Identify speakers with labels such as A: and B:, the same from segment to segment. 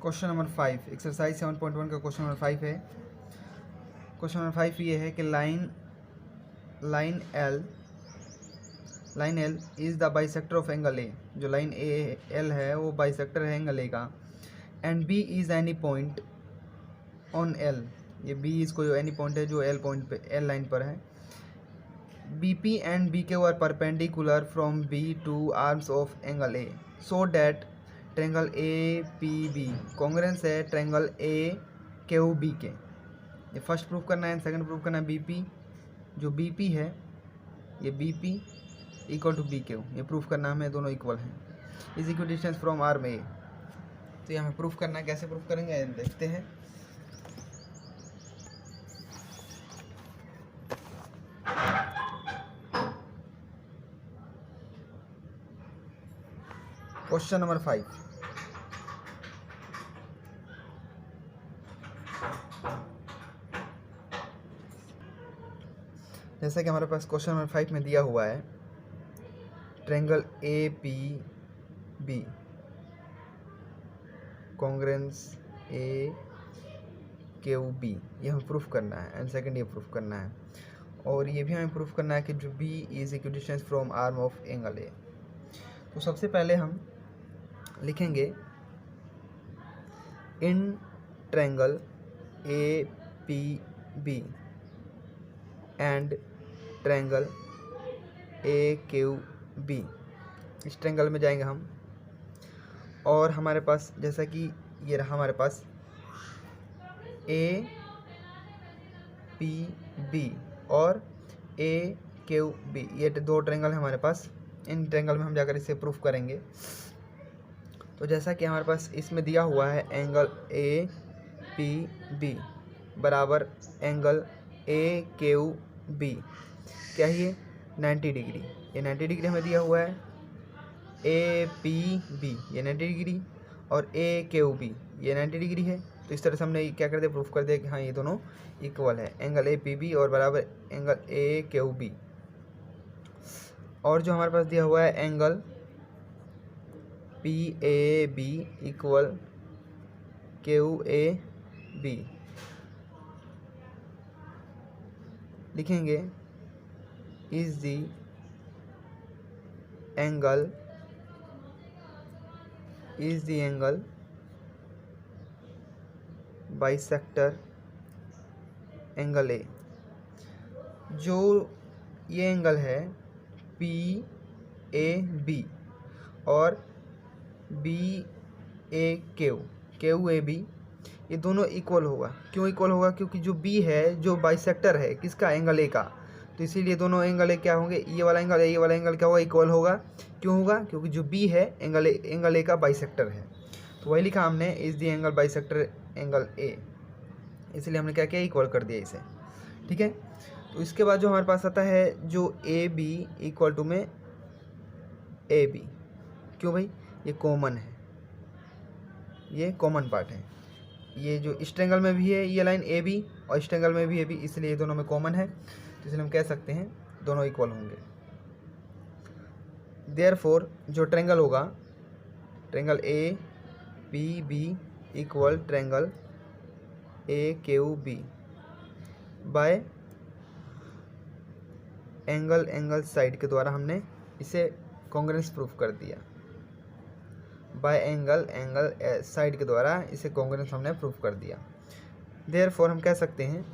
A: Question number 5 exercise 7.1 का question number 5 है। Question number 5 ये है कि line L is the bisector of angle A. जो लाइन ए एल है वो बाइसेक्टर है एंगल ए का। And B is any point on L. ये बी इज़ कोई एनी पॉइंट है जो एल पॉइंट पे एल लाइन पर है। B P and B Q are perpendicular from B to arms of angle A so that triangle A P B congruence है triangle A Q B के। ये first proof करना है। Second proof करना है B P, जो B P है ये B P equal to B Q, ये प्रूफ करना हमें दोनों इक्वल हैं। Is equal distance from arm A. तो ये हमें प्रूफ करना है। कैसे प्रूफ करेंगे देखते हैं। क्वेश्चन नंबर 5 जैसा कि हमारे पास क्वेश्चन नंबर 5 में दिया हुआ है triangle A P B congruence A Q B, ये हमें प्रूफ करना है। एंड सेकंड ये प्रूफ करना है। और ये भी हमें प्रूफ करना है कि जो B is equal distance from arm of angle A. तो सबसे पहले हम लिखेंगे in triangle A P B and triangle A Q B. इस ट्रेंगल में जाएंगे हम और हमारे पास जैसा कि ये रहा हमारे पास ए पी बी और ए क्यू बी, ये दो ट्रेंगल है हमारे पास। इन ट्रेंगल में हम जाकर इसे प्रूफ करेंगे। तो जैसा कि हमारे पास इसमें दिया हुआ है एंगल ए पी बी बराबर एंगल ए क्यू बी, क्या है ये 90 डिग्री। ये 90 डिग्री हमें दिया हुआ है। ए पी बी ये 90 डिग्री और ए क्यू बी ये 90 डिग्री है। तो इस तरह से हमने क्या कर दिया, प्रूफ कर दिया कि हाँ ये दोनों इक्वल है, एंगल ए पी बी और बराबर एंगल ए क्यू बी। और जो हमारे पास दिया हुआ है angle P A B equal Q A B, लिखेंगे is the angle bisector angle A. जो ये एंगल है पी ए बी और B A Q A B, ये दोनों इक्वल होगा। क्यों इक्वल होगा? क्योंकि जो बी है जो बाइसेक्टर है किसका, एंगल ए का। तो इसीलिए दोनों एंगल ए क्या होंगे, ये वाला एंगल क्या होगा, इक्वल होगा। क्यों होगा? क्योंकि जो बी है एंगल ए का बाइसेक्टर है। तो वही लिखा हमने is the angle bisector angle ए, इसलिए हमने क्या किया, इक्वल कर दिया इसे। ठीक है। तो इसके बाद जो हमारे पास आता है जो ए बी इक्वल टू में ए बी। क्यों भाई? ये कॉमन है, ये कॉमन पार्ट है। ये जो इस ट्रेंगल में भी है ये लाइन ए बी और इस ट्रेंगल में भी ए बी, इसलिए ये दोनों में कॉमन है। तो इसलिए हम कह सकते हैं दोनों इक्वल होंगे। देयरफॉर जो ट्रेंगल होगा triangle A P B equal triangle A Q B by angle side के द्वारा हमने इसे कॉन्ग्रेंस प्रूफ कर दिया। बाय एंगल साइड के द्वारा इसे कॉन्ग्रेंस हमने प्रूफ कर दिया। देयरफॉर हम कह सकते हैं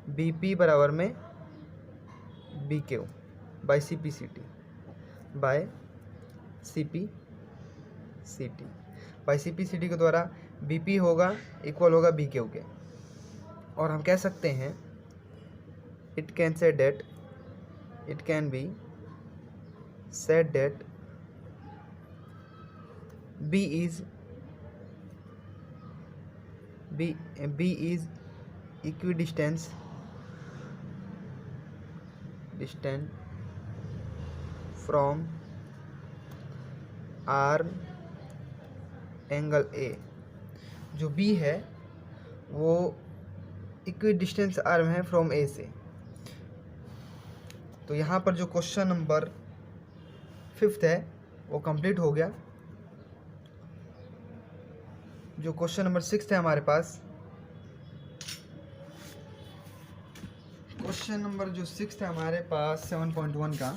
A: बी पी बराबर में B Q by C P C T by C P C T by C P C T के द्वारा बी पी होगा इक्वल होगा बी क्यू के। और हम कह सकते हैं it can be said that B is equidistance from arm angle A. जो बी है वो इक्विडिस्टेंस आर्म है फ्रॉम ए से। तो यहाँ पर जो क्वेश्चन नंबर 5 है वो कंप्लीट हो गया। जो क्वेश्चन नंबर 6 है हमारे पास, क्वेश्चन नंबर जो 6 है हमारे पास 7.1 का,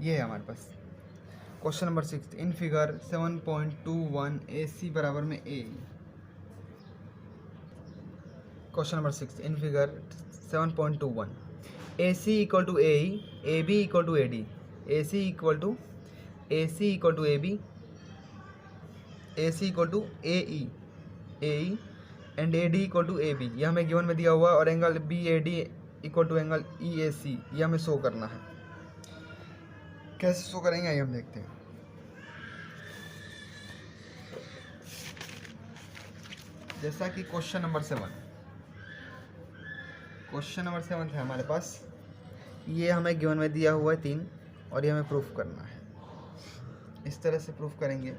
A: ये है हमारे पास question number 6 in figure 7.21 AC बराबर में A। Question number 6 in figure 7.21 AC equal to AE, AB equal to AD, AC equal to AB, AC equal to AE and AD equal to AB, ये हमें given में दिया हुआ है, और angle BAD equal to angle EAC, ये हमें show करना है। कैसे शो करेंगे आइए हम देखते हैं। जैसा कि क्वेश्चन नंबर 7 है हमारे पास, ये हमें गिवन में दिया हुआ है 3, और ये हमें प्रूफ करना है। इस तरह से प्रूफ करेंगे।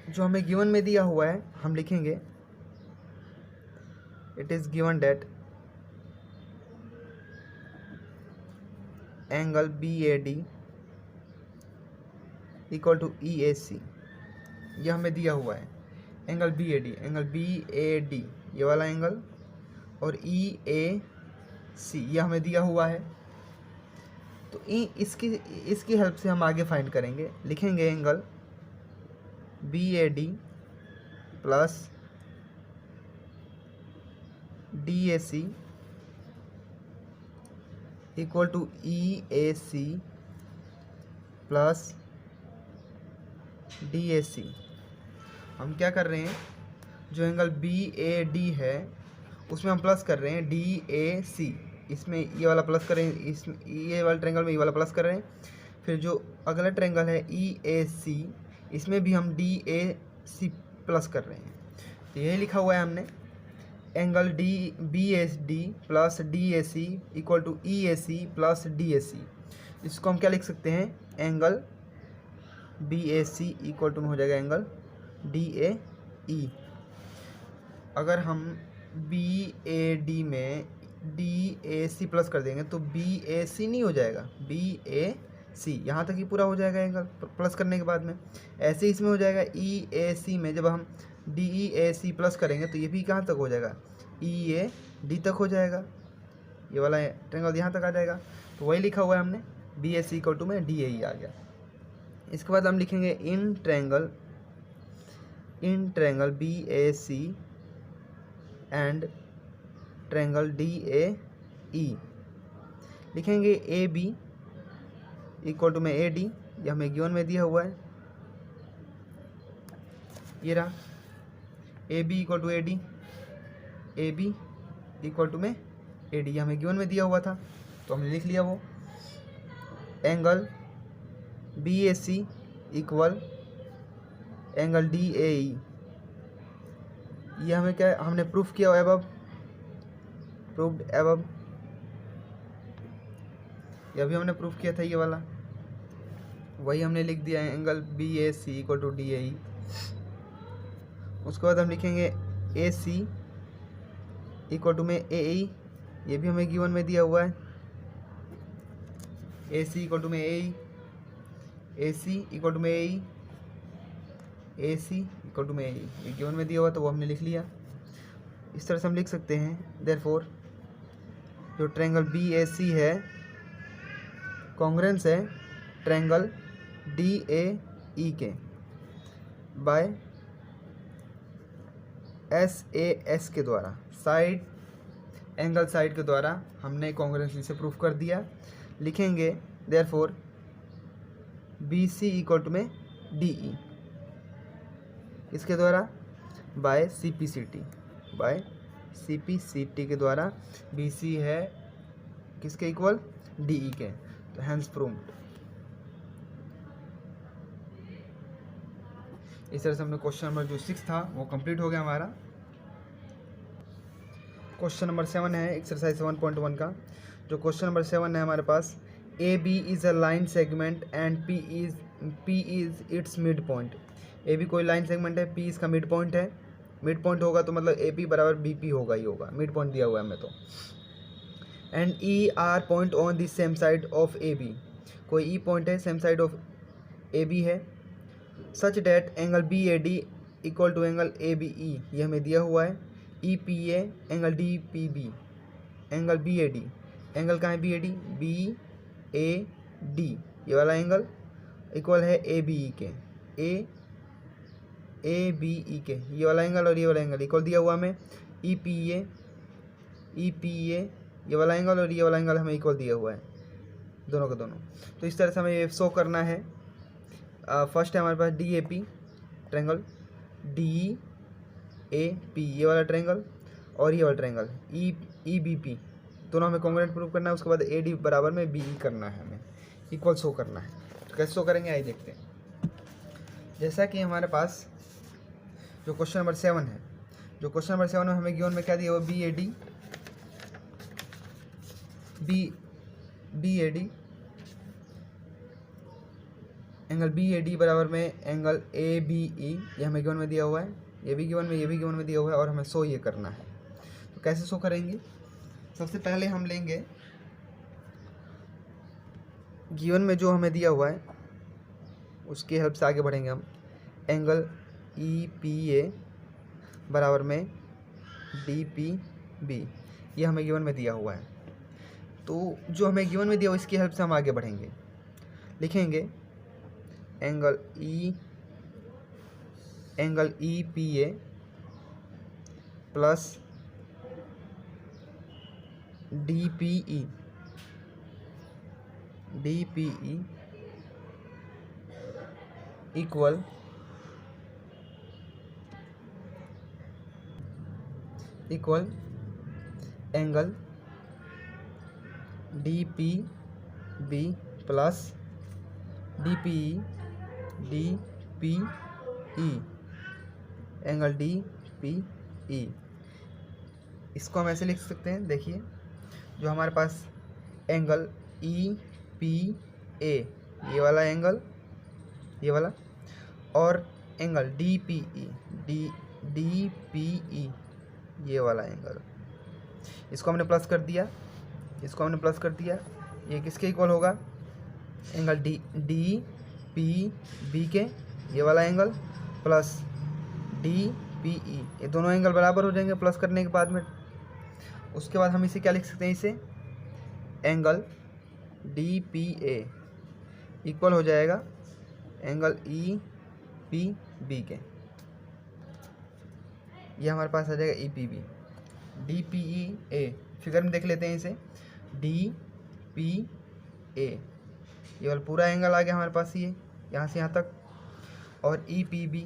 A: जो हमें गिवन में दिया हुआ है हम लिखेंगे it is given that angle BAD equal to EAC, ये हमें दिया हुआ है। एंगल BAD ये वाला एंगल, और EAC ये हमें दिया हुआ है। तो इसकी हेल्प से हम आगे फाइंड करेंगे। लिखेंगे angle BAD plus DAC equal to EAC plus DAC। हम क्या कर रहे हैं, जो एंगल BAD है उसमें हम प्लस कर रहे हैं DAC, इसमें ये वाला प्लस करें, इस ये वाला ट्रायंगल में ये वाला प्लस कर रहे हैं। फिर जो अगला ट्रायंगल है EAC, इसमें भी हम DAC प्लस कर रहे हैं। तो यही लिखा हुआ है हमने, angle BAD plus DAC equal to EAC plus DAC। इसको हम क्या लिख सकते हैं, एंगल BAC इक्वल टू में हो जाएगा एंगल DAE। अगर हम BAD में DAC प्लस कर देंगे तो BAC नहीं हो जाएगा, BAC यहाँ तक ही पूरा हो जाएगा एंगल प्लस करने के बाद में। ऐसे इसमें हो जाएगा EAC में, जब हम DEAC प्लस करेंगे तो ये भी कहाँ तक हो जाएगा, EAD तक हो जाएगा, ये वाला ट्रायंगल यहाँ तक आ जाएगा। तो वही लिखा हुआ है हमने, BAC इक्वल टू में DAE आ गया। इसके बाद हम लिखेंगे in triangle BAC and triangle DAE। लिखेंगे AB इक्वल टू में AD, ये हमें गिवन में दिया हुआ है, ये रहा AB equal to AD, AB equal to में AD, ये हमें गिवन में दिया हुआ था तो हमने लिख लिया वो। Angle BAC equal angle DAE, ये हमें क्या हमने प्रूफ किया प्रूव्ड एबव, ये भी हमने प्रूफ किया था, ये वाला वही हमने लिख दिया है, angle BAC equal to DAE। उसके बाद हम लिखेंगे AC इक्वल टू में AE, ये भी हमें गिवन में दिया हुआ है, AC इक्वल टू में AE, AC इक्वल टू में AE, AC इक्वल टू में AE, ये गिवन में दिया हुआ तो वो हमने लिख लिया। इस तरह से हम लिख सकते हैं देयरफॉर जो ट्रायंगल BAC है कॉन्ग्रुएंस है ट्रायंगल DAE के बाय SAS के द्वारा, एंगल साइड के द्वारा हमने कॉन्ग्रुएंस से प्रूफ कर दिया। लिखेंगे देयरफॉर BC इक्वल टू में DE, इसके द्वारा बाय CPCT के द्वारा BC है किसके इक्वल, DE के, तो हैंस प्रूव्ड। इस तरह से हमने क्वेश्चन नंबर जो 6 था वो कंप्लीट हो गया हमारा। क्वेश्चन नंबर 7 है एक्सरसाइज 7.1 का। जो क्वेश्चन नंबर 7 है हमारे पास, AB is a line segment and P is it's mid point. AB कोई लाइन सेगमेंट है, P इसका मिड पॉइंट है। मिड पॉइंट होगा तो मतलब AP बराबर BP होगा ही होगा, मिड पॉइंट दिया हुआ है हमें तो। And E are point on the same side of AB, कोई E पॉइंट है same side of A B है, such that angle B A D equal to angle A B E, ये हमें दिया हुआ है। E P A angle D P B, angle B A D, angle कहाँ है B A D, B A D ये वाला एंगल इक्वल है ए बी ई के, ए बी ई के ये वाला एंगल और ये वाला एंगल इक्वल दिया हुआ हमें। ई पी ए ये वाला एंगल और ये वाला एंगल हमें इक्वल दिया हुआ है, दोनों का दोनों। तो इस तरह से हमें ये शो करना है। फर्स्ट है हमारे पास D A P triangle, D A P ये वाला ट्रायंगल और ये वाला ट्रायंगल ई बी पी, दोनों हमें कॉन्ग्रुएंट प्रूव करना है। उसके बाद ए डी बराबर में बी ई करना है, हमें इक्वल शो करना है। तो कैसे शो करेंगे आइए देखते हैं। जैसा कि हमारे पास जो क्वेश्चन नंबर 7 है, जो क्वेश्चन नंबर 7 में हमें गिवन में क्या दिया हुआ, B A D angle B A D बराबर में एंगल ए बी ई, ये हमें गिवन में दिया हुआ है। ये भी गिवन में दिया हुआ है और हमें शो ये करना है। तो कैसे शो करेंगे, सबसे पहले हम लेंगे गिवन में जो हमें दिया हुआ है उसकी हेल्प से आगे बढ़ेंगे हम। एंगल ई पी ए बराबर में डी पी बी, ये हमें गिवन में दिया हुआ है। तो जो हमें गिवन में दिया हुआ इसकी हेल्प से हम आगे बढ़ेंगे। लिखेंगे angle E P A plus D P E equal angle D P B plus D P E angle D P E. इसको हम ऐसे लिख सकते हैं, देखिए जो हमारे पास एंगल ई पी ए ये वाला एंगल, ये वाला, और एंगल डी पी ई ये वाला एंगल, इसको हमने प्लस कर दिया, ये किसके इक्वल होगा, एंगल डी पी बी के ये वाला एंगल प्लस डी पी ई, ये दोनों एंगल बराबर हो जाएंगे प्लस करने के बाद में। उसके बाद हम इसे क्या लिख सकते हैं, इसे angle D P A equal हो जाएगा एंगल ई पी बी के, ये हमारे पास आ जाएगा E P B. D P E A figure में देख लेते हैं इसे, डी पी ए ये वाला पूरा एंगल आ गया हमारे पास, ये यहाँ से यहाँ तक, और ई पी बी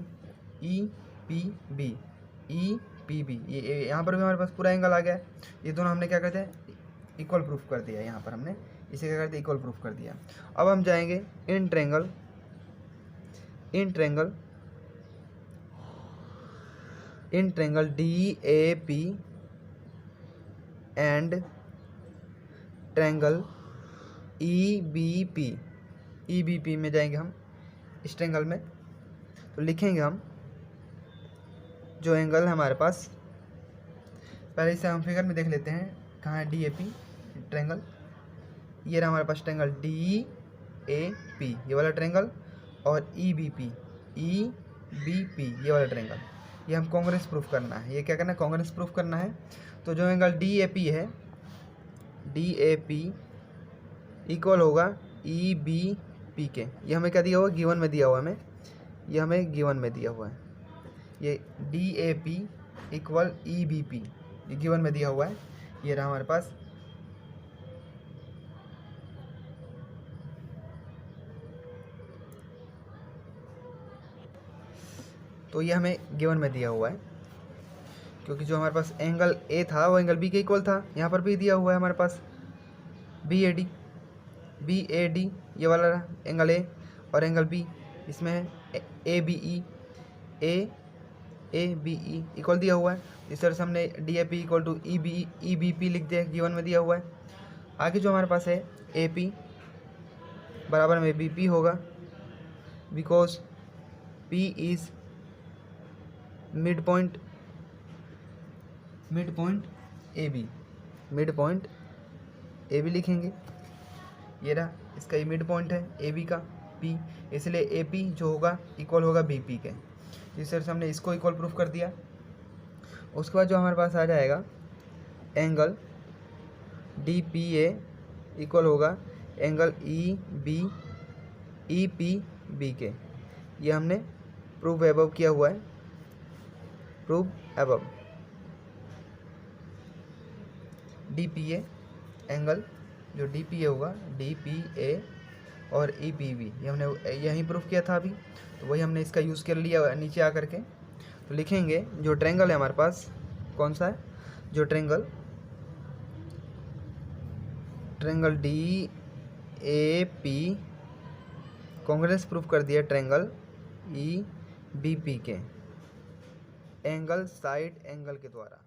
A: ये यहाँ पर भी हमारे पास पूरा एंगल आ गया है। ये दोनों हमने क्या करते हैं, इक्वल प्रूफ कर दिया। यहाँ पर हमने इसे क्या करते हैं, इक्वल प्रूफ कर दिया। अब हम जाएंगे in triangle D A P and triangle E B P में जाएंगे हम इस ट्रायंगल में। तो लिखेंगे हम जो एंगल है हमारे पास, पहले इसे हम फिगर में देख लेते हैं कहाँ है, डी ए पी ट्रायंगल, ये रहा हमारे पास ट्रायंगल डी ए पी ये वाला ट्रायंगल, और ई बी पी ये वाला ट्रायंगल, ये हम कांग्रेस प्रूफ करना है। ये क्या करना है, कांग्रेस प्रूफ करना है। तो जो angle D A P equal होगा ई बी पी के, ये हमें क्या दिया हुआ, गिवन में दिया हुआ हमें, ये हमें गिवन में दिया हुआ है। ये D A P equal E B P ये गिवन में दिया हुआ है, ये रहा हमारे पास। तो ये हमें गिवन में दिया हुआ है, क्योंकि जो हमारे पास एंगल ए था वो एंगल बी के इक्वल था। यहाँ पर भी दिया हुआ है हमारे पास बी ए डी ये वाला एंगल ए, और एंगल बी इसमें है ए बी ई इक्वल दिया हुआ है। इस तरह से हमने D A P equal to E B P लिख दिया, गिवन में दिया हुआ है। आगे जो हमारे पास है ए पी बराबर में बी पी होगा, because P is mid point A B लिखेंगे। ये रहा इसका ये मिड पॉइंट है ए बी का, पी, इसलिए ए पी जो होगा इक्वल होगा बी पी के। जिस तरह से हमने इसको इक्वल प्रूफ कर दिया, उसके बाद जो हमारे पास आ जाएगा angle D P A equal होगा एंगल ई पी बी के। ये हमने प्रूफ एबव किया हुआ है, proof above. D P A angle जो डी पी ए होगा डी पी ए और ई पी बी, ये हमने यहीं प्रूफ किया था अभी, तो वही हमने इसका यूज़ कर लिया नीचे आकर के। तो लिखेंगे जो ट्रायंगल है हमारे पास कौन सा है, जो triangle D A P Congress proof कर दिया ट्रायंगल ई बी पी के एंगल साइड एंगल के द्वारा।